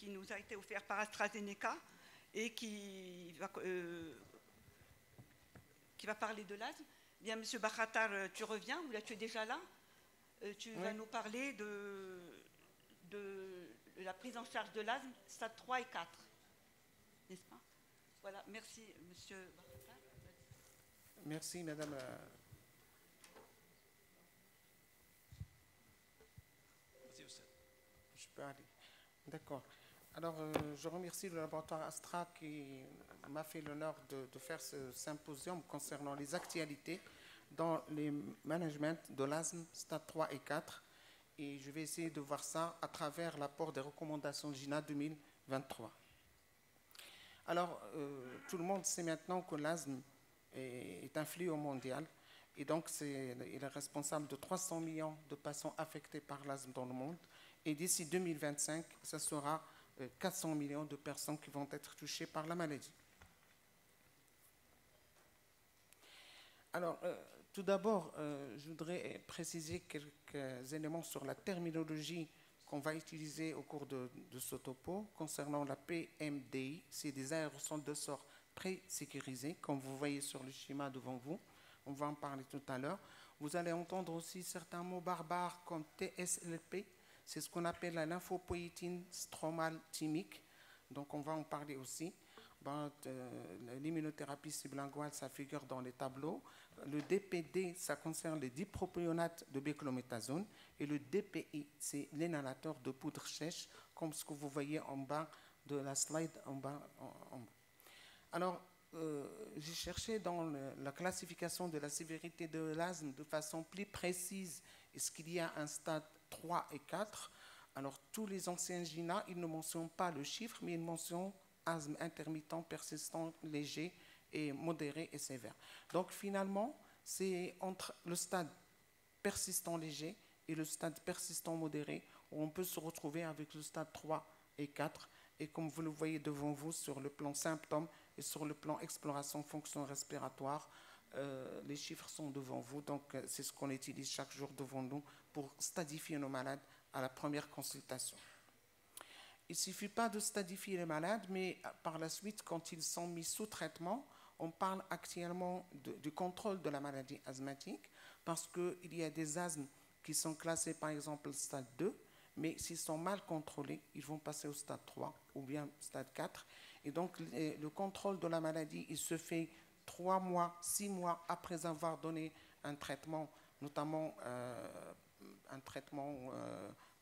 qui nous a été offert par AstraZeneca et qui va parler de l'asthme. Bien, Monsieur Bakhatar, tu reviens, ou là tu es déjà là. Tu vas nous parler de la prise en charge de l'asthme, stade 3 et 4, n'est-ce pas? Voilà, merci Monsieur Bakhatar. Merci Madame. Je peux aller. D'accord. Alors, je remercie le laboratoire Astra qui m'a fait l'honneur de faire ce symposium concernant les actualités dans les managements de l'asthme stade 3 et 4. Et je vais essayer de voir ça à travers l'apport des recommandations GINA 2023. Alors, tout le monde sait maintenant que l'asthme est un fléau mondial. Et donc, il est responsable de 300 millions de patients affectés par l'asthme dans le monde. Et d'ici 2025, ce sera 400 millions de personnes qui vont être touchées par la maladie. Alors, tout d'abord, je voudrais préciser quelques éléments sur la terminologie qu'on va utiliser au cours de ce topo concernant la PMDI. C'est des aérosols de sort pré-sécurisés, comme vous voyez sur le schéma devant vous. On va en parler tout à l'heure. Vous allez entendre aussi certains mots barbares comme TSLP. C'est ce qu'on appelle la lymphopoïétine stromale thymique. Donc, on va en parler aussi. L'immunothérapie sublinguale, ça figure dans les tableaux. Le DPD, ça concerne les dipropionate de béclométhasone. Et le DPI, c'est l'inhalateur de poudre sèche, comme ce que vous voyez en bas de la slide. En bas. Alors, j'ai cherché dans la classification de la sévérité de l'asthme de façon plus précise. Est-ce qu'il y a un stade 3 et 4? Alors, tous les anciens GINA, ils ne mentionnent pas le chiffre, mais ils mentionnent asthme intermittent, persistant, léger et modéré et sévère. Donc, finalement, c'est entre le stade persistant léger et le stade persistant modéré où on peut se retrouver avec le stade 3 et 4. Et comme vous le voyez devant vous sur le plan symptômes et sur le plan exploration fonction respiratoire, les chiffres sont devant vous. Donc, c'est ce qu'on utilise chaque jour devant nous pour stadifier nos malades à la première consultation. Il ne suffit pas de stadifier les malades, mais par la suite, quand ils sont mis sous traitement, on parle actuellement du contrôle de la maladie asthmatique parce qu'il y a des asthmes qui sont classés par exemple stade 2, mais s'ils sont mal contrôlés, ils vont passer au stade 3 ou bien stade 4. Et donc, le contrôle de la maladie, il se fait 3 mois, 6 mois après avoir donné un traitement, notamment un traitement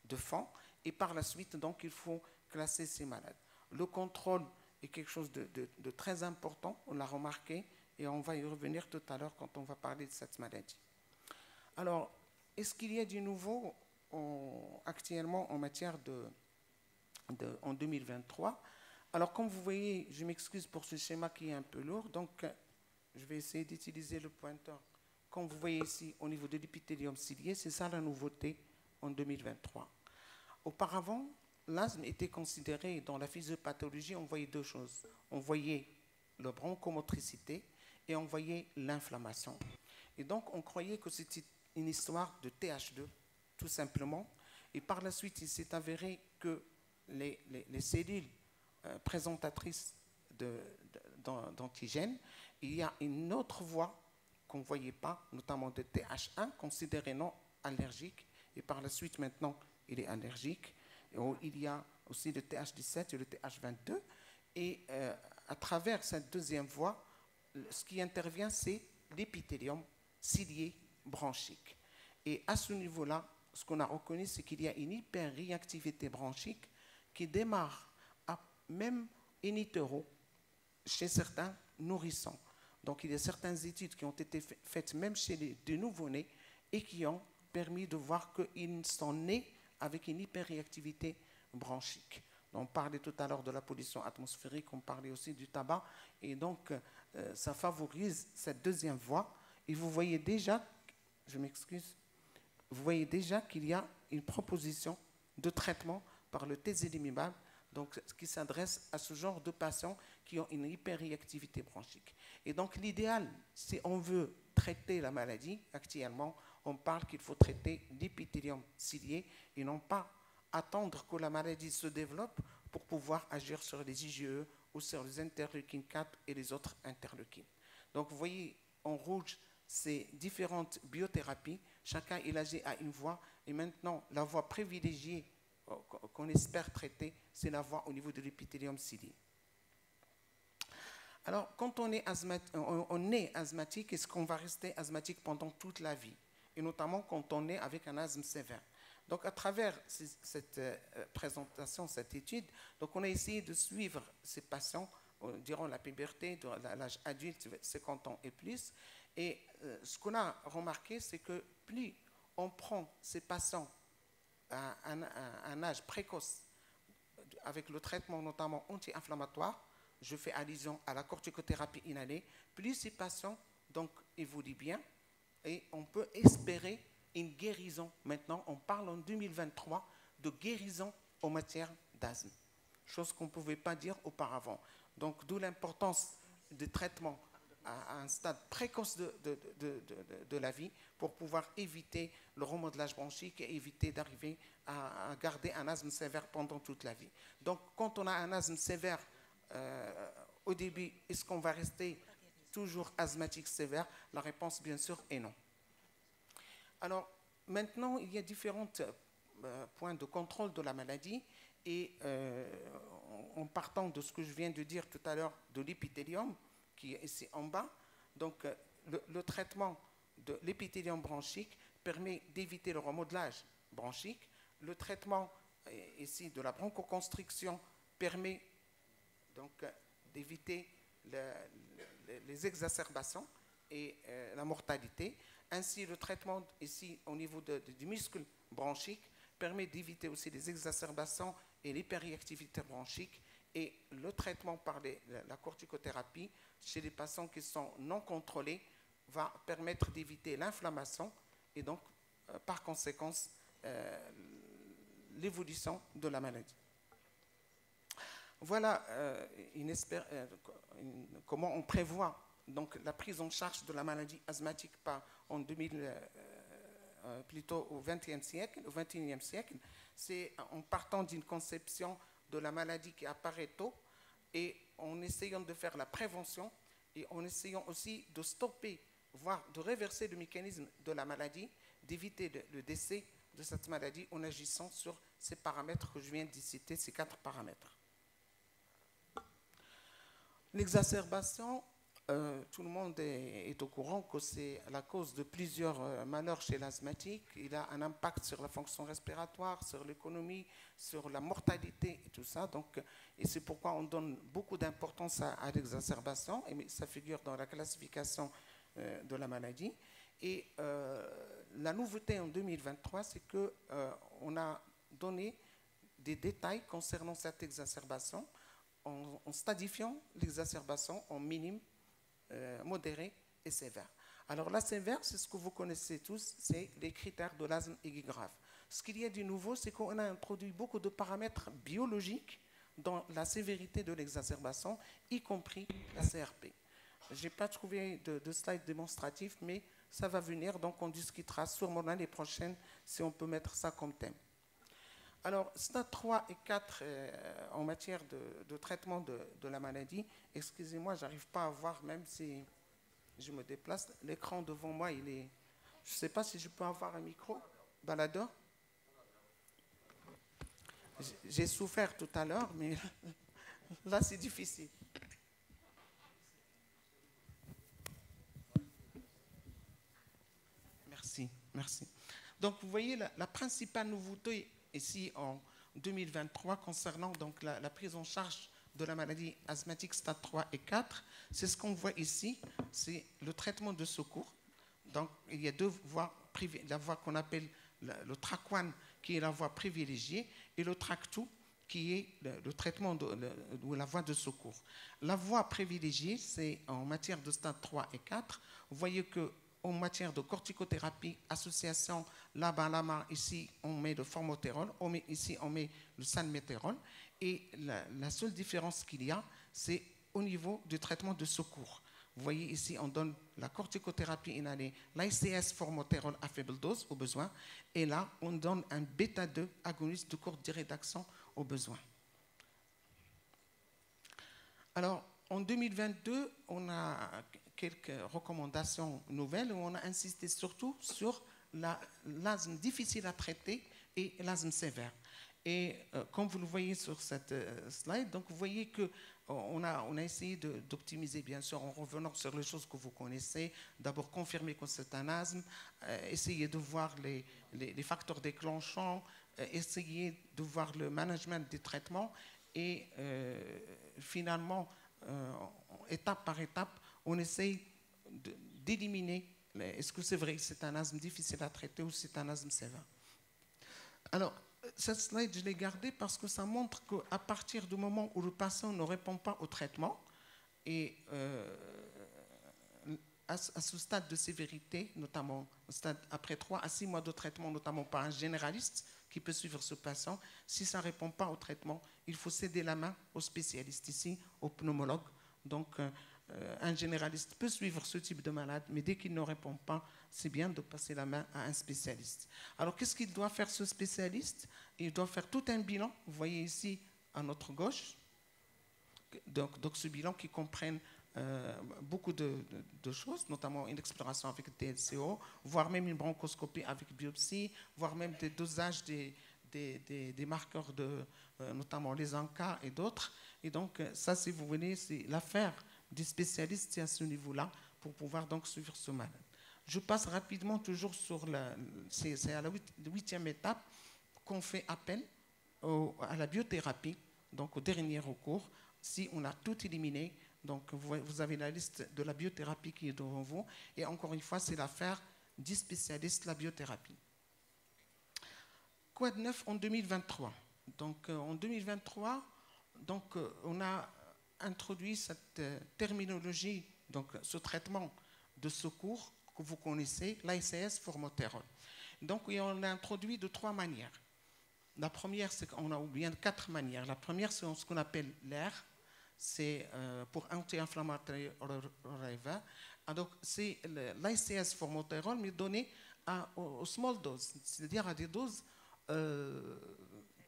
de fond. Et par la suite, donc, il faut classer ces malades. Le contrôle est quelque chose de très important, on l'a remarqué, et on va y revenir tout à l'heure quand on va parler de cette maladie. Alors, est-ce qu'il y a du nouveau actuellement en matière en 2023? Alors, comme vous voyez, je m'excuse pour ce schéma qui est un peu lourd, donc je vais essayer d'utiliser le pointeur. Comme vous voyez ici, au niveau de l'épithélium cilié, c'est ça la nouveauté en 2023. Auparavant, l'asthme était considéré, dans la physiopathologie, on voyait deux choses. On voyait la bronchomotricité et on voyait l'inflammation. Et donc, on croyait que c'était une histoire de TH2, tout simplement. Et par la suite, il s'est avéré que les cellules présentatrices d'antigènes, il y a une autre voie qu'on ne voyait pas, notamment de TH1, considéré non allergique. Et par la suite, maintenant, il est allergique. Il y a aussi le TH17 et le TH22. Et à travers cette deuxième voie, ce qui intervient, c'est l'épithélium cilié bronchique. Et à ce niveau-là, ce qu'on a reconnu, c'est qu'il y a une hyperréactivité bronchique qui démarre à même in utero chez certains nourrissons. Donc, il y a certaines études qui ont été faites même chez des nouveau-nés et qui ont permis de voir qu'ils sont nés avec une hyperréactivité bronchique. On parlait tout à l'heure de la pollution atmosphérique, on parlait aussi du tabac, et donc ça favorise cette deuxième voie. Et vous voyez déjà, je m'excuse, vous voyez déjà qu'il y a une proposition de traitement par le tezepelumab, donc qui s'adresse à ce genre de patients qui ont une hyperréactivité bronchique. Et donc l'idéal, si on veut traiter la maladie, actuellement, on parle qu'il faut traiter l'épithélium cilié et non pas attendre que la maladie se développe pour pouvoir agir sur les IgE ou sur les interleukines 4 et les autres interleukines. Donc vous voyez en rouge ces différentes biothérapies, chacun il agit à une voie, et maintenant la voie privilégiée qu'on espère traiter, c'est la voie au niveau de l'épithélium cilié. Alors, quand on est asthmatique, est-ce qu'on va rester asthmatique pendant toute la vie? Et notamment quand on est avec un asthme sévère. Donc, à travers cette présentation, cette étude, donc on a essayé de suivre ces patients durant la puberté, à l'âge adulte, 50 ans et plus. Et ce qu'on a remarqué, c'est que plus on prend ces patients à un âge précoce, avec le traitement notamment anti-inflammatoire, je fais allusion à la corticothérapie inhalée, plus ces patients donc, évoluent bien et on peut espérer une guérison. Maintenant, on parle en 2023 de guérison en matière d'asthme, chose qu'on ne pouvait pas dire auparavant. Donc, d'où l'importance des traitements à un stade précoce de la vie pour pouvoir éviter le remodelage bronchique et éviter d'arriver à garder un asthme sévère pendant toute la vie. Donc, quand on a un asthme sévère, au début, est-ce qu'on va rester toujours asthmatique sévère? La réponse, bien sûr, est non. Alors, maintenant, il y a différents points de contrôle de la maladie et en partant de ce que je viens de dire tout à l'heure de l'épithélium, qui est ici en bas, donc le traitement de l'épithélium bronchique permet d'éviter le remodelage bronchique. Le traitement ici de la bronchoconstriction permet donc d'éviter les exacerbations et la mortalité. Ainsi, le traitement ici au niveau du muscle bronchique permet d'éviter aussi les exacerbations et l'hyperréactivité bronchique. Et le traitement par la corticothérapie chez les patients qui sont non contrôlés va permettre d'éviter l'inflammation et donc, par conséquence, l'évolution de la maladie. Voilà comment on prévoit donc, la prise en charge de la maladie asthmatique plutôt au XXIe siècle. C'est en partant d'une conception de la maladie qui apparaît tôt et en essayant de faire la prévention et en essayant aussi de stopper, voire de réverser le mécanisme de la maladie, d'éviter le décès de cette maladie en agissant sur ces paramètres que je viens de citer, ces 4 paramètres. L'exacerbation, tout le monde est au courant que c'est la cause de plusieurs malheurs chez l'asthmatique. Il a un impact sur la fonction respiratoire, sur l'économie, sur la mortalité et tout ça. Donc, et c'est pourquoi on donne beaucoup d'importance à l'exacerbation, et ça figure dans la classification de la maladie. Et la nouveauté en 2023, c'est qu'on a donné des détails concernant cette exacerbation en stadifiant l'exacerbation en minime, modéré et sévère. Alors la sévère, c'est ce que vous connaissez tous, c'est les critères de l'asthme aigu grave. Ce qu'il y a de nouveau, c'est qu'on a introduit beaucoup de paramètres biologiques dans la sévérité de l'exacerbation, y compris la CRP. Je n'ai pas trouvé de slide démonstratif, mais ça va venir, donc on discutera sûrement l'année prochaine si on peut mettre ça comme thème. Alors, stade 3 et 4 en matière de traitement de la maladie, excusez-moi, je n'arrive pas à voir, même si je me déplace, l'écran devant moi, il est... Je ne sais pas si je peux avoir un micro, baladeur. J'ai souffert tout à l'heure, mais là, c'est difficile. Merci, merci. Donc, vous voyez, la principale nouveauté ici en 2023 concernant donc la prise en charge de la maladie asthmatique stade 3 et 4, c'est ce qu'on voit ici, c'est le traitement de secours. Donc, il y a 2 voies, la voie qu'on appelle le track 1, qui est la voie privilégiée, et le track 2, qui est le traitement ou la voie de secours. La voie privilégiée, c'est en matière de stade 3 et 4. Vous voyez que en matière de corticothérapie, association LABA-LAMA, ici on met le formoterol, ici on met le salméterol. Et la seule différence qu'il y a, c'est au niveau du traitement de secours. Vous voyez ici, on donne la corticothérapie inhalée, l'ICS formoterol à faible dose au besoin. Et là, on donne un bêta-2 agoniste de courte durée d'action au besoin. Alors, en 2022, on a quelques recommandations nouvelles où on a insisté surtout sur l'asthme difficile à traiter et l'asthme sévère. Et comme vous le voyez sur cette slide, donc vous voyez qu'on a essayé d'optimiser, bien sûr, en revenant sur les choses que vous connaissez. D'abord, confirmer que c'est un asthme, essayer de voir les facteurs déclenchants, essayer de voir le management des traitements et finalement, étape par étape, on essaye d'éliminer est-ce que c'est vrai que c'est un asthme difficile à traiter ou c'est un asthme sévère. Alors, cette slide, je l'ai gardée parce que ça montre qu'à partir du moment où le patient ne répond pas au traitement, et à ce stade de sévérité, notamment après 3 à 6 mois de traitement, notamment par un généraliste qui peut suivre ce patient, si ça ne répond pas au traitement, il faut céder la main au spécialiste ici, au pneumologue. Donc, un généraliste peut suivre ce type de malade, mais dès qu'il ne répond pas, c'est bien de passer la main à un spécialiste. Alors, qu'est-ce qu'il doit faire ce spécialiste? Il doit faire tout un bilan. Vous voyez ici, à notre gauche, donc ce bilan qui comprenne beaucoup de choses, notamment une exploration avec TLCO, voire même une bronchoscopie avec biopsie, voire même des dosages des marqueurs, notamment les ANCA et d'autres. Et donc, ça, si vous voulez, c'est l'affaire du spécialiste à ce niveau-là pour pouvoir donc suivre ce malade. Je passe rapidement toujours sur c'est à la 8e étape qu'on fait appel à la biothérapie, donc au dernier recours, si on a tout éliminé. Donc vous avez la liste de la biothérapie qui est devant vous, et encore une fois, c'est l'affaire du spécialiste, la biothérapie. Quoi de neuf en 2023? Donc en 2023, donc, on a introduit cette terminologie, donc ce traitement de secours que vous connaissez, l'ACS formoterol. Donc, on l'a introduit de 3 manières. La première, c'est qu'on a oublié 4 manières. La première, c'est ce qu'on appelle l'air, c'est pour anti-inflammatoire. Donc, c'est l'ACS formoterol, mais donné aux small doses, c'est-à-dire à des doses,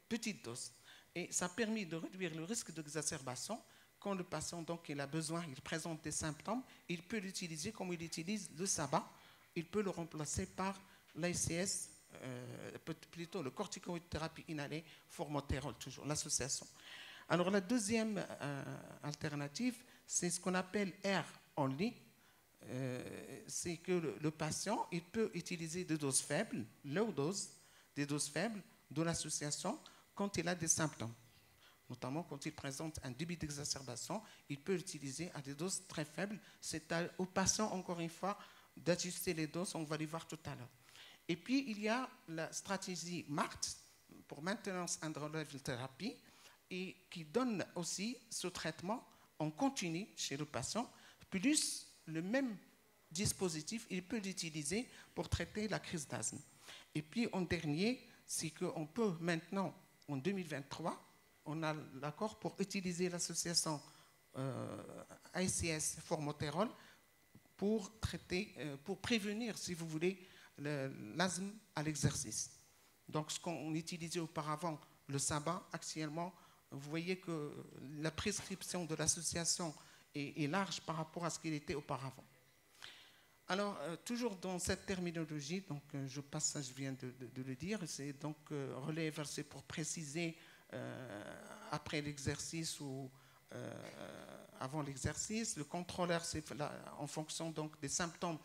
petites doses. Et ça permet de réduire le risque d'exacerbation. Quand le patient donc, il a besoin, il présente des symptômes, il peut l'utiliser comme il utilise le SABA. Il peut le remplacer par l'ACS, plutôt le corticothérapie inhalée, formoterol, toujours, l'association. Alors la deuxième alternative, c'est ce qu'on appelle air only. C'est que le patient, il peut utiliser des doses faibles, low dose, des doses faibles de l'association, quand il a des symptômes, notamment quand il présente un début d'exacerbation, il peut l'utiliser à des doses très faibles. C'est au patient, encore une fois, d'ajuster les doses, on va les voir tout à l'heure. Et puis, il y a la stratégie MART, pour maintenance and-level thérapie, et qui donne aussi ce traitement en continu chez le patient, plus le même dispositif, il peut l'utiliser pour traiter la crise d'asthme. Et puis, en dernier, c'est qu'on peut maintenant, en 2023, on a l'accord pour utiliser l'association ACS formoterol pour traiter, pour prévenir, si vous voulez, l'asthme à l'exercice. Donc, ce qu'on utilisait auparavant, le SABA, actuellement, vous voyez que la prescription de l'association est large par rapport à ce qu'il était auparavant. Alors, toujours dans cette terminologie, donc je passe ça, je viens de le dire, c'est donc relais versé pour préciser après l'exercice ou avant l'exercice. Le contrôleur, c'est en fonction donc des symptômes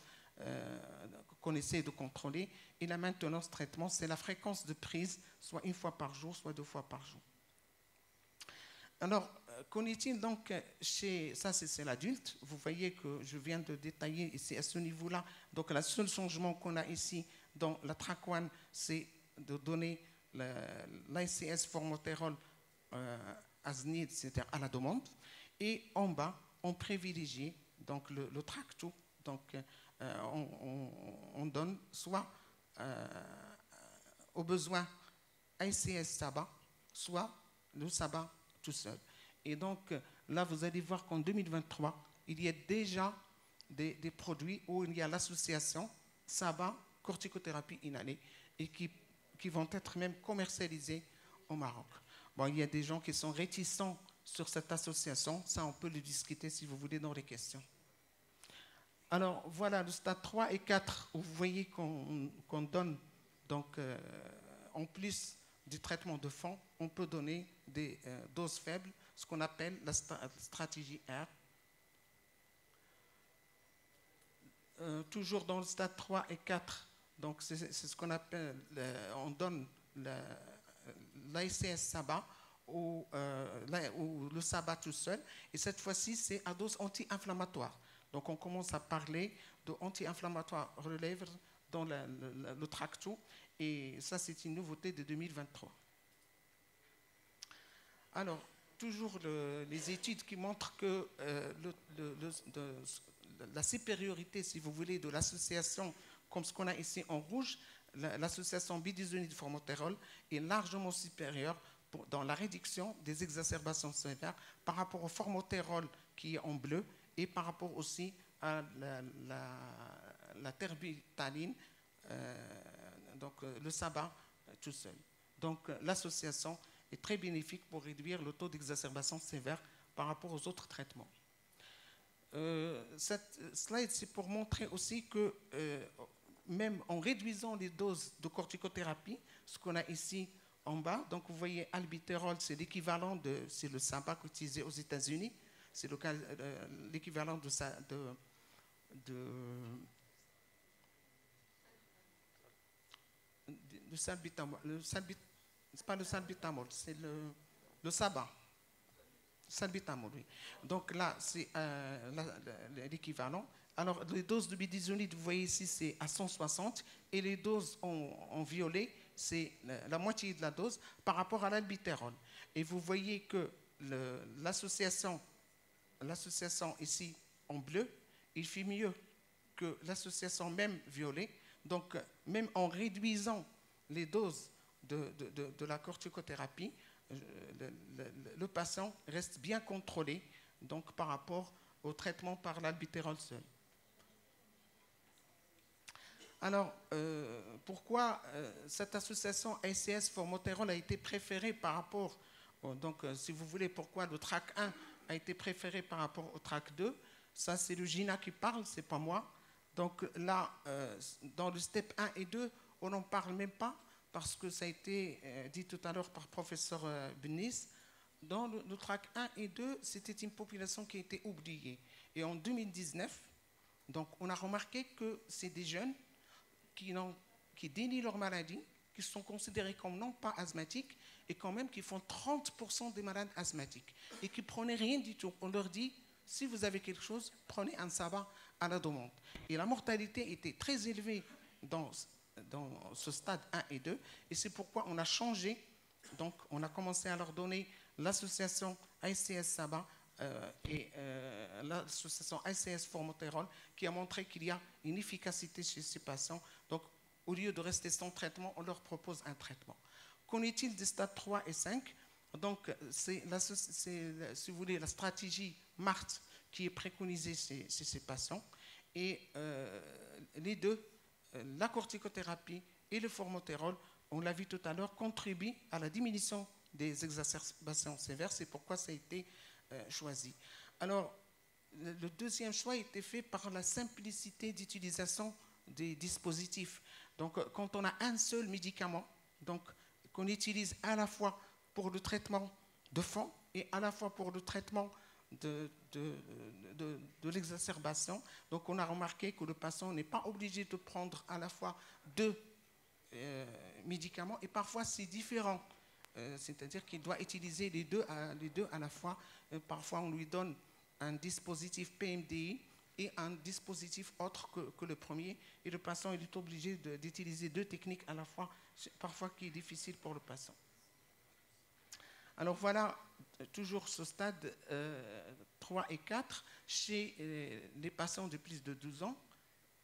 qu'on essaie de contrôler. Et la maintenance traitement, c'est la fréquence de prise, soit 1 fois par jour, soit 2 fois par jour. Alors, qu'en est-il donc chez, ça c'est l'adulte, vous voyez que je viens de détailler ici à ce niveau-là, donc le seul changement qu'on a ici dans la TRAC1, c'est de donner l'ACS formoterol ASNID, c'est-à-dire à la demande, et en bas, on privilégie donc le TRAC2, donc on donne soit au besoin ACS SABA, soit le SABA tout seul. Et donc, là, vous allez voir qu'en 2023, il y a déjà des produits où il y a l'association SABA, corticothérapie inhalée, et qui vont être même commercialisés au Maroc. Bon, il y a des gens qui sont réticents sur cette association. Ça, on peut le discuter si vous voulez dans les questions. Alors, voilà, le stade 3 et 4, vous voyez qu'on donne, donc, en plus du traitement de fond, on peut donner des doses faibles, ce qu'on appelle la stratégie R. Toujours dans le stade 3 et 4, donc c'est ce qu'on appelle, on donne l'ACS SABA ou le SABA tout seul, et cette fois-ci c'est à dose anti-inflammatoire. Donc on commence à parler d'anti-inflammatoire relève dans le Tracto, et ça c'est une nouveauté de 2023. Alors, toujours les études qui montrent que la supériorité, si vous voulez, de l'association, comme ce qu'on a ici en rouge, l'association bidisonide formoterol est largement supérieure dans la réduction des exacerbations sévères par rapport au formoterol qui est en bleu et par rapport aussi à la terbutaline, donc le SABA tout seul. Donc l'association est très bénéfique pour réduire le taux d'exacerbation sévère par rapport aux autres traitements. Cette slide, c'est pour montrer aussi que même en réduisant les doses de corticothérapie, ce qu'on a ici en bas, donc vous voyez albitérol, c'est l'équivalent c'est le SABA utilisé aux États-Unis, c'est l'équivalent de salbutamol. C'est pas le salbutamol, c'est le SABA. Salbutamol, oui. Donc là, c'est l'équivalent. Alors, les doses de bidisonide, vous voyez ici, c'est à 160, et les doses en violet, c'est la moitié de la dose par rapport à l'albitérol. Et vous voyez que l'association ici en bleu, il fait mieux que l'association même violet. Donc, même en réduisant les doses de la corticothérapie, le patient reste bien contrôlé, donc par rapport au traitement par l'albitérol seul. Alors, pourquoi cette association ACS formoterol a été préférée par rapport, donc si vous voulez, pourquoi le TRAC 1 a été préféré par rapport au TRAC 2, ça c'est le GINA qui parle, c'est pas moi. Donc là, dans le STEP 1 et 2, on n'en parle même pas, parce que ça a été dit tout à l'heure par professeur Benis. Dans le TRAC 1 et 2, c'était une population qui a été oubliée. Et en 2019, donc, on a remarqué que c'est des jeunes qui dénient leur maladie, qui sont considérés comme non pas asthmatiques, et quand même qui font 30% des malades asthmatiques, et qui ne prenaient rien du tout. On leur dit, si vous avez quelque chose, prenez un SABA à la demande. Et la mortalité était très élevée dans ce stade 1 et 2, et c'est pourquoi on a changé. Donc, on a commencé à leur donner l'association ACS SABA et l'association ACS formoterol, qui a montré qu'il y a une efficacité chez ces patients. Donc, au lieu de rester sans traitement, on leur propose un traitement. Qu'en est-il des stades 3 et 5? Donc, c'est, si vous voulez, la stratégie MART qui est préconisée chez ces patients. Et les deux, la corticothérapie et le formoterol, on l'a vu tout à l'heure, contribuent à la diminution des exacerbations sévères. C'est pourquoi ça a été choisi. Alors, le deuxième choix a été fait par la simplicité d'utilisation des dispositifs. Donc, quand on a un seul médicament, donc qu'on utilise à la fois pour le traitement de fond et à la fois pour le traitement de l'exacerbation, donc on a remarqué que le patient n'est pas obligé de prendre à la fois deux médicaments, et parfois c'est différent. C'est-à-dire qu'il doit utiliser les deux à la fois. Parfois, on lui donne un dispositif PMDI et un dispositif autre que le premier, et le patient il est obligé d'utiliser deux techniques à la fois, parfois qui est difficile pour le patient. Alors voilà, toujours ce stade 3 et 4, chez les patients de plus de 12 ans.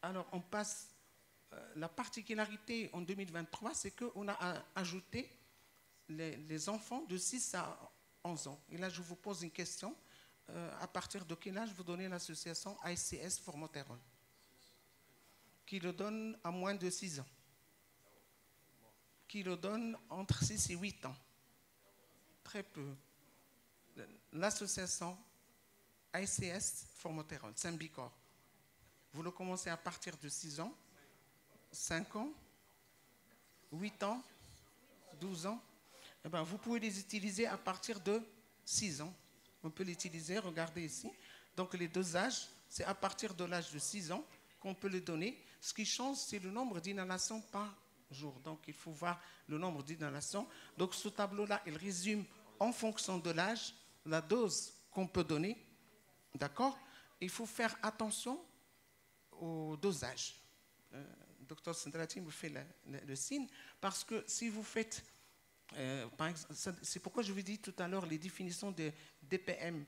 Alors on passe, la particularité en 2023, c'est qu'on a ajouté les enfants de 6 à 11 ans. Et là, je vous pose une question. À partir de quel âge vous donnez l'association ACS formoterol? Qui le donne à moins de 6 ans? Qui le donne entre 6 et 8 ans? Très peu. l'association ICS Formoterol, Symbicor. Vous le commencez à partir de 6 ans, 5 ans, 8 ans, 12 ans. Eh bien, vous pouvez les utiliser à partir de 6 ans. On peut l'utiliser, regardez ici. Donc les dosages, c'est à partir de l'âge de 6 ans qu'on peut le donner. Ce qui change, c'est le nombre d'inhalations par jour. Donc il faut voir le nombre d'inhalations. Donc ce tableau-là, il résume en fonction de l'âge la dose qu'on peut donner. D'accord? Il faut faire attention au dosage. Docteur Sendrati me fait le signe, parce que si vous faites, par exemple, c'est pourquoi je vous dis tout à l'heure les définitions de DPM.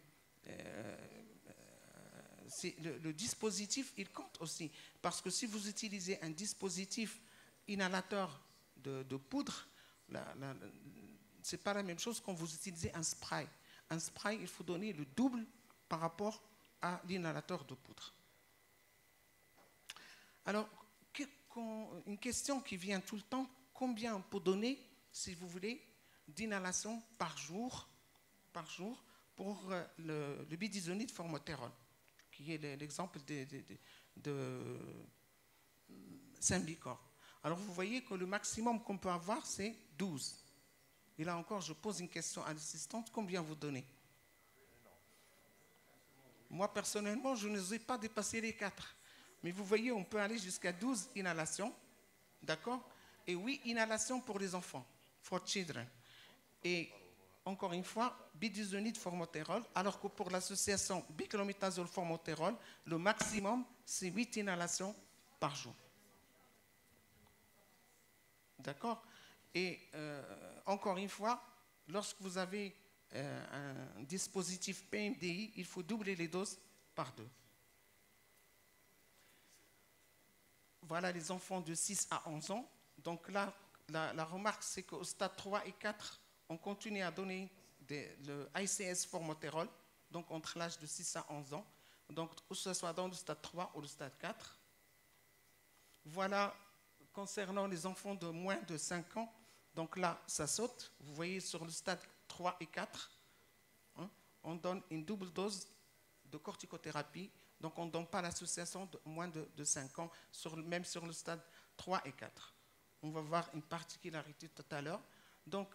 Le dispositif, il compte aussi, parce que si vous utilisez un dispositif inhalateur de poudre, ce n'est pas la même chose quand vous utilisez un spray. Un spray, il faut donner le double par rapport à l'inhalateur de poudre. Alors, une question qui vient tout le temps, combien on peut donner, si vous voulez, d'inhalation par jour pour le bidisonide formoterol, qui est l'exemple de Symbicor. Alors, vous voyez que le maximum qu'on peut avoir, c'est 12. Et là encore, je pose une question à l'assistante, combien vous donnez? Moi, personnellement, je n'osais pas dépasser les 4. Mais vous voyez, on peut aller jusqu'à 12 inhalations, d'accord? Et 8 inhalations pour les enfants, for children. Et encore une fois, bidisonide formoterol, alors que pour l'association biclomitazole formoterol, le maximum, c'est 8 inhalations par jour. D'accord? Et encore une fois, lorsque vous avez un dispositif PMDI, il faut doubler les doses par 2. Voilà les enfants de 6 à 11 ans. Donc là, la remarque, c'est qu'au stade 3 et 4, on continue à donner le ICS formoterol, donc entre l'âge de 6 à 11 ans. Donc, que ce soit dans le stade 3 ou le stade 4. Voilà, concernant les enfants de moins de 5 ans, donc là, ça saute. Vous voyez, sur le stade 3 et 4, on donne une double dose de corticothérapie. Donc, on ne donne pas l'association de moins de 5 ans, même sur le stade 3 et 4. On va voir une particularité tout à l'heure. Donc,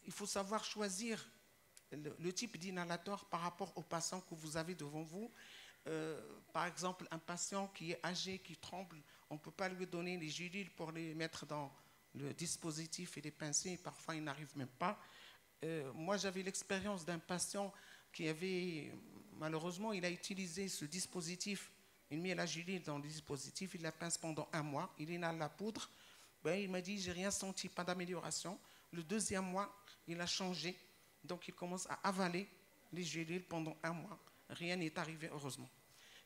il faut savoir choisir le type d'inhalateur par rapport au patient que vous avez devant vous. Par exemple, un patient qui est âgé, qui tremble, on ne peut pas lui donner les gélules pour les mettre dans le dispositif et les pincer. Parfois, il n'arrive même pas. Moi, j'avais l'expérience d'un patient qui avait, malheureusement, il a utilisé ce dispositif. Il met la gélule dans le dispositif, il la pince pendant 1 mois, il inhale la poudre. Ben, il m'a dit, j'ai rien senti, pas d'amélioration. Le 2e mois, il a changé. Donc, il commence à avaler les gélules pendant 1 mois. Rien n'est arrivé, heureusement.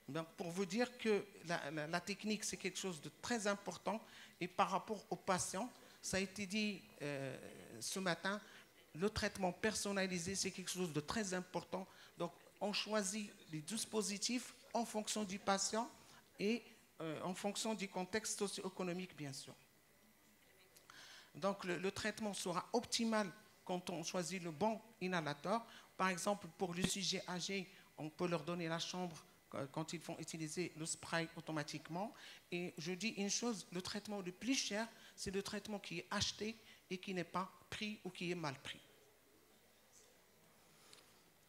Donc, pour vous dire que la technique, c'est quelque chose de très important. Et par rapport aux patients, ça a été dit ce matin, le traitement personnalisé, c'est quelque chose de très important. Donc, on choisit les dispositifs en fonction du patient et en fonction du contexte socio-économique, bien sûr. Donc, le traitement sera optimal quand on choisit le bon inhalateur. Par exemple, pour les sujets âgés, on peut leur donner la chambre quand ils vont utiliser le spray automatiquement. Et je dis une chose, le traitement le plus cher, c'est le traitement qui est acheté et qui n'est pas pris ou qui est mal pris.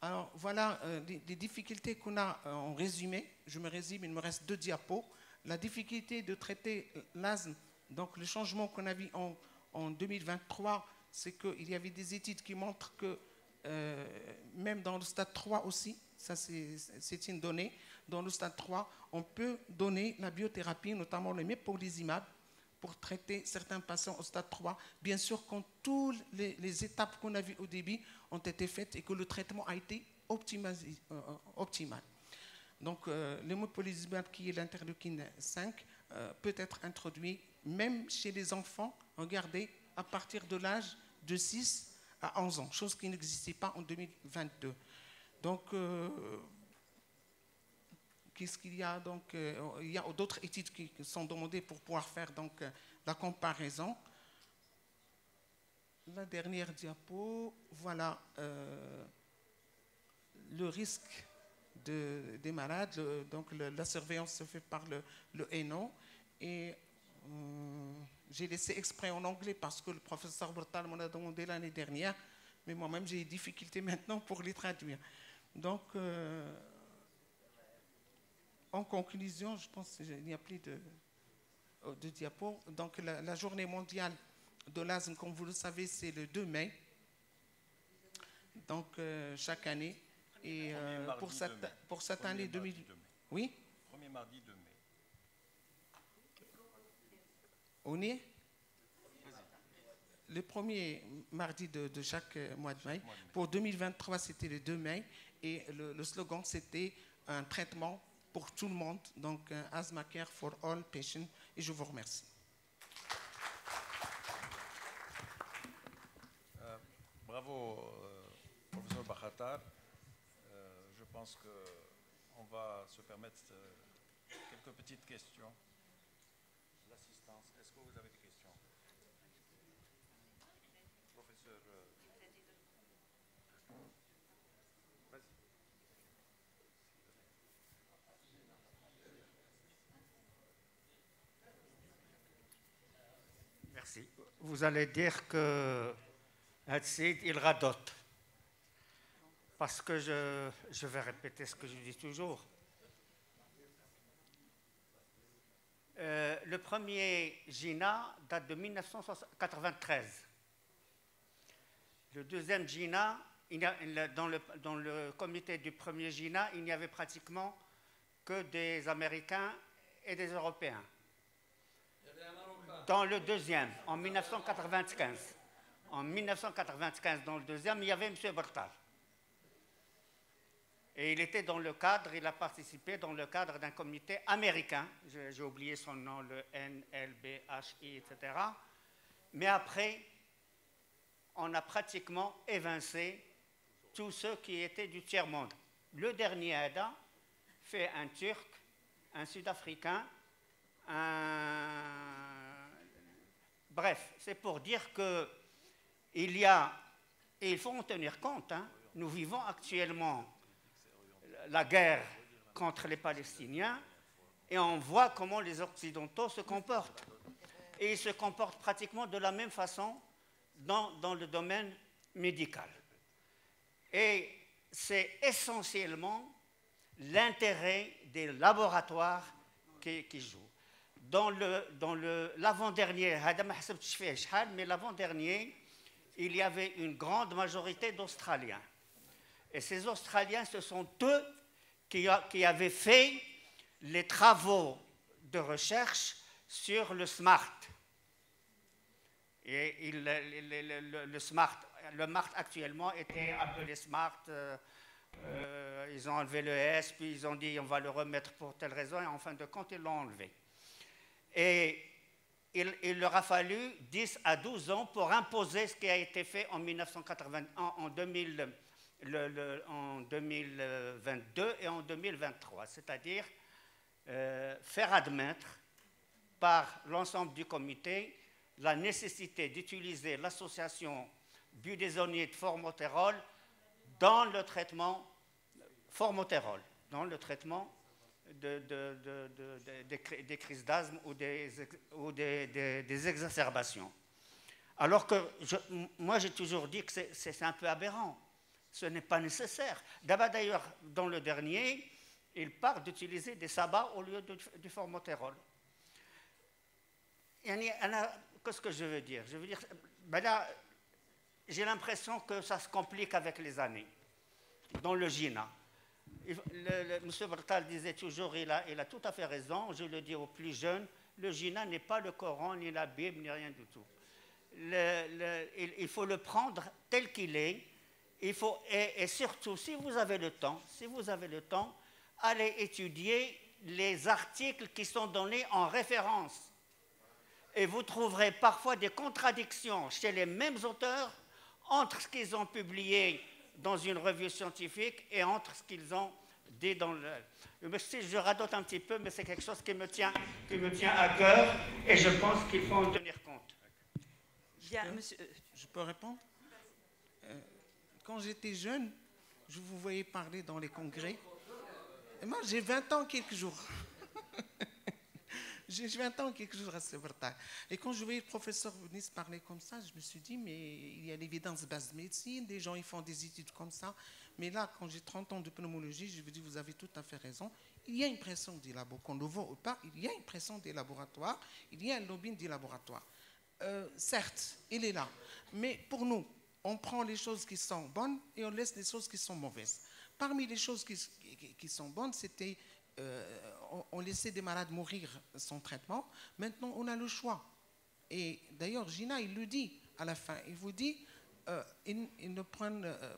Alors, voilà les difficultés qu'on a en résumé. Je me résume, il me reste 2 diapos. La difficulté de traiter l'asthme, donc le changement qu'on a vu en 2023, c'est qu'il y avait des études qui montrent que même dans le stade 3 aussi, ça c'est une donnée, dans le stade 3, on peut donner la biothérapie, notamment le mepolizumab, pour traiter certains patients au stade 3. Bien sûr, quand toutes les étapes qu'on a vues au début ont été faites et que le traitement a été optimal. Donc, le mepolizumab, qui est l'interleukine 5, peut être introduit même chez les enfants, regardez, à partir de l'âge de 6 à 11 ans, chose qui n'existait pas en 2022. Donc, qu'est-ce qu'il y a? Donc, il y a d'autres études qui sont demandées pour pouvoir faire donc, la comparaison. La dernière diapo, voilà le risque des malades. Donc la surveillance se fait par le ENO. Et j'ai laissé exprès en anglais parce que le professeur Bertal m'en a demandé l'année dernière. Mais moi-même, j'ai des difficultés maintenant pour les traduire. Donc, en conclusion, je pense qu'il n'y a plus de diapos. Donc, la journée mondiale de l'asthme, comme vous le savez, c'est le 2 mai. Donc, chaque année. Et pour cette année 2000. Oui? Premier mardi 2 mai. On est le premier mardi de chaque mois de mai. Pour 2023, c'était le 2 mai. Et le slogan, c'était un traitement pour tout le monde. Donc, Asthma Care for All Patients. Et je vous remercie. Bravo, professeur Bakhatar. Je pense qu'on va se permettre quelques petites questions. L'assistance, est-ce que vous avez des questions? Professeur. Vas-y. Merci. Vous allez dire que Hatsid, il radote. Parce que je vais répéter ce que je dis toujours. Le premier GINA date de 1993. Le deuxième GINA, dans le comité du premier GINA, il n'y avait pratiquement que des Américains et des Européens. Dans le deuxième, en 1995. En 1995, dans le deuxième, il y avait M. Bertal. Et il était dans le cadre, il a participé dans le cadre d'un comité américain, j'ai oublié son nom, le NLBHI, etc. Mais après, on a pratiquement évincé tous ceux qui étaient du tiers-monde. Le dernier ADA fait un Turc, un Sud-Africain, Bref, c'est pour dire qu'il y a, et il faut en tenir compte, hein, nous vivons actuellement la guerre contre les Palestiniens et on voit comment les Occidentaux se comportent. Et ils se comportent pratiquement de la même façon dans le domaine médical. Et c'est essentiellement l'intérêt des laboratoires qui joue. Dans l'avant-dernier, mais l'avant-dernier, il y avait une grande majorité d'Australiens. Et ces Australiens, ce sont eux qui avaient fait les travaux de recherche sur le SMART. Et le MART actuellement était appelé SMART. Ils ont enlevé le S, puis ils ont dit on va le remettre pour telle raison, et en fin de compte, ils l'ont enlevé. Et il leur a fallu 10 à 12 ans pour imposer ce qui a été fait en 2022 et en 2023, c'est-à-dire faire admettre par l'ensemble du comité la nécessité d'utiliser l'association budesonide de formoterol dans le traitement formotérol, dans le traitement des crises d'asthme ou des exacerbations. Alors que moi j'ai toujours dit que c'est un peu aberrant. Ce n'est pas nécessaire. D'ailleurs, dans le dernier, il part d'utiliser des sabbats au lieu du formoterol. Qu'est-ce que je veux dire? Je veux dire, ben là, j'ai l'impression que ça se complique avec les années. Dans le GINA. M. Bertal disait toujours, il a tout à fait raison, je le dis aux plus jeunes, le GINA n'est pas le Coran, ni la Bible, ni rien du tout. Il faut le prendre tel qu'il est. Il faut, et surtout, si vous avez le temps, allez étudier les articles qui sont donnés en référence. Et vous trouverez parfois des contradictions chez les mêmes auteurs entre ce qu'ils ont publié dans une revue scientifique et entre ce qu'ils ont dit dans le... Je radote un petit peu, mais c'est quelque chose qui me tient à cœur et je pense qu'il faut en tenir compte. Bien, monsieur. Je peux répondre? Quand j'étais jeune, je vous voyais parler dans les congrès. Et moi, j'ai 20 ans quelques jours. J'ai 20 ans quelques jours à Severtal. Et quand je voyais le professeur Nice parler comme ça, je me suis dit, mais il y a l'évidence base de médecine, des gens ils font des études comme ça. Mais là, quand j'ai 30 ans de pneumologie, je vous dis, vous avez tout à fait raison. Il y a une pression des labos, qu'on le voit ou pas, il y a une pression des laboratoires, il y a un lobbying des laboratoires. Certes, il est là. Mais pour nous, on prend les choses qui sont bonnes et on laisse les choses qui sont mauvaises. Parmi les choses qui sont bonnes, c'était on laissait des malades mourir sans traitement. Maintenant, on a le choix. Et d'ailleurs, Gina, il le dit à la fin. Il vous dit,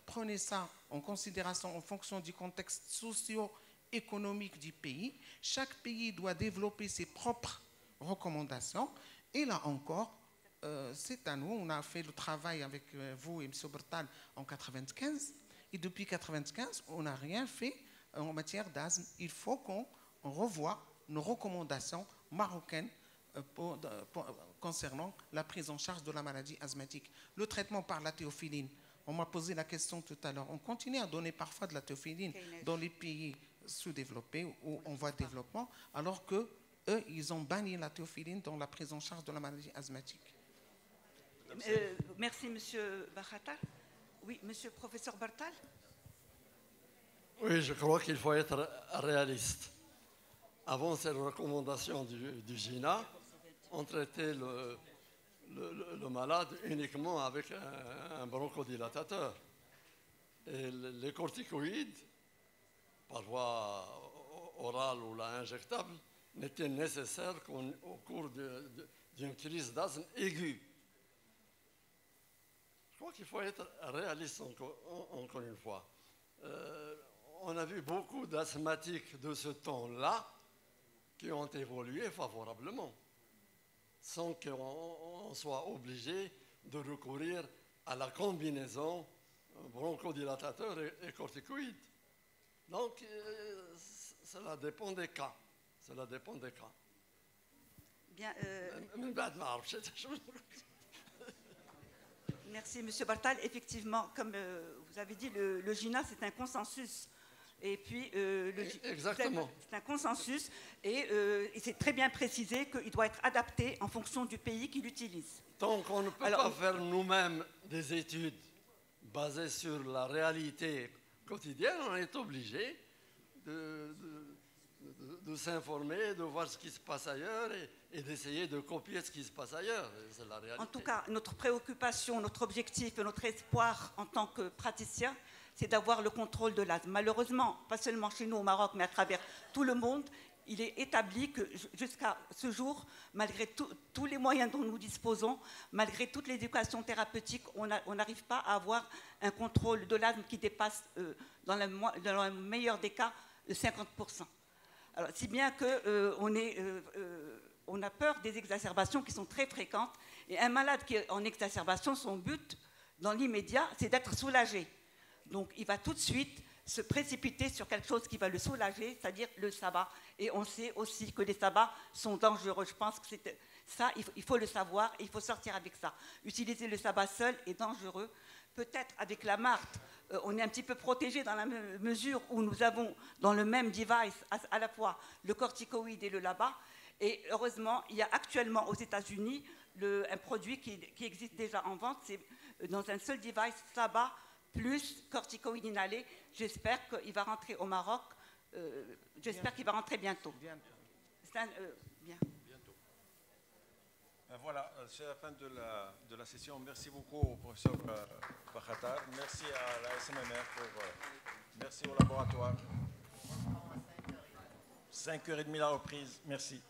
prenez ça en considération en fonction du contexte socio-économique du pays. Chaque pays doit développer ses propres recommandations. Et là encore, c'est à nous. On a fait le travail avec vous et M. Bertal en 1995. Et depuis 1995, on n'a rien fait en matière d'asthme. Il faut qu'on revoie nos recommandations marocaines concernant la prise en charge de la maladie asthmatique. Le traitement par la théophiline, on m'a posé la question tout à l'heure. On continue à donner parfois de la théophiline dans les pays sous-développés ou en voie de développement, alors qu'eux, ils ont banni la théophiline dans la prise en charge de la maladie asthmatique. Merci, Monsieur Bakhatar. Oui, Monsieur le professeur Bertal. Oui, je crois qu'il faut être réaliste. Avant ces recommandations du GINA, on traitait le malade uniquement avec un bronchodilatateur. Et les corticoïdes, par voie orale ou injectable, n'étaient nécessaires qu'au cours d'une crise d'asthme aiguë. Je crois qu'il faut être réaliste encore une fois. On a vu beaucoup d'asthmatiques de ce temps-là qui ont évolué favorablement, sans qu'on soit obligé de recourir à la combinaison bronchodilatateur et corticoïde. Donc, cela dépend des cas. Cela dépend des cas. Bien. Merci, M. Bertal. Effectivement, comme vous avez dit, le GINA, c'est un consensus. Et puis, exactement. C'est un consensus et c'est très bien précisé qu'il doit être adapté en fonction du pays qui l'utilise. Donc, on ne peut pas faire nous-mêmes des études basées sur la réalité quotidienne. On est obligé de s'informer, de voir ce qui se passe ailleurs et d'essayer de copier ce qui se passe ailleurs. C'est la réalité. En tout cas, notre préoccupation, notre objectif et notre espoir en tant que praticien, c'est d'avoir le contrôle de l'asthme. Malheureusement, pas seulement chez nous au Maroc, mais à travers tout le monde, il est établi que jusqu'à ce jour, malgré tous les moyens dont nous disposons, malgré toute l'éducation thérapeutique, on n'arrive pas à avoir un contrôle de l'asthme qui dépasse, dans le meilleur des cas, 50%. Alors, si bien qu'on a peur des exacerbations qui sont très fréquentes. Et un malade qui est en exacerbation, son but, dans l'immédiat, c'est d'être soulagé. Donc, il va tout de suite se précipiter sur quelque chose qui va le soulager, c'est-à-dire le sabbat. Et on sait aussi que les sabbats sont dangereux. Je pense que c'est ça, il faut le savoir et il faut sortir avec ça. Utiliser le sabbat seul est dangereux. Peut-être avec la MART, on est un petit peu protégé dans la mesure où nous avons dans le même device à la fois le corticoïde et le LABA. Et heureusement, il y a actuellement aux États-Unis un produit qui existe déjà en vente. C'est dans un seul device, sabbat plus corticoïde inhalé. J'espère qu'il va rentrer au Maroc. J'espère qu'il va rentrer bientôt. Bien. Bientôt. Voilà, c'est la fin de la session. Merci beaucoup au professeur Bakhatar. Merci à la SMMR. Merci au laboratoire. 5h30 la reprise. Merci.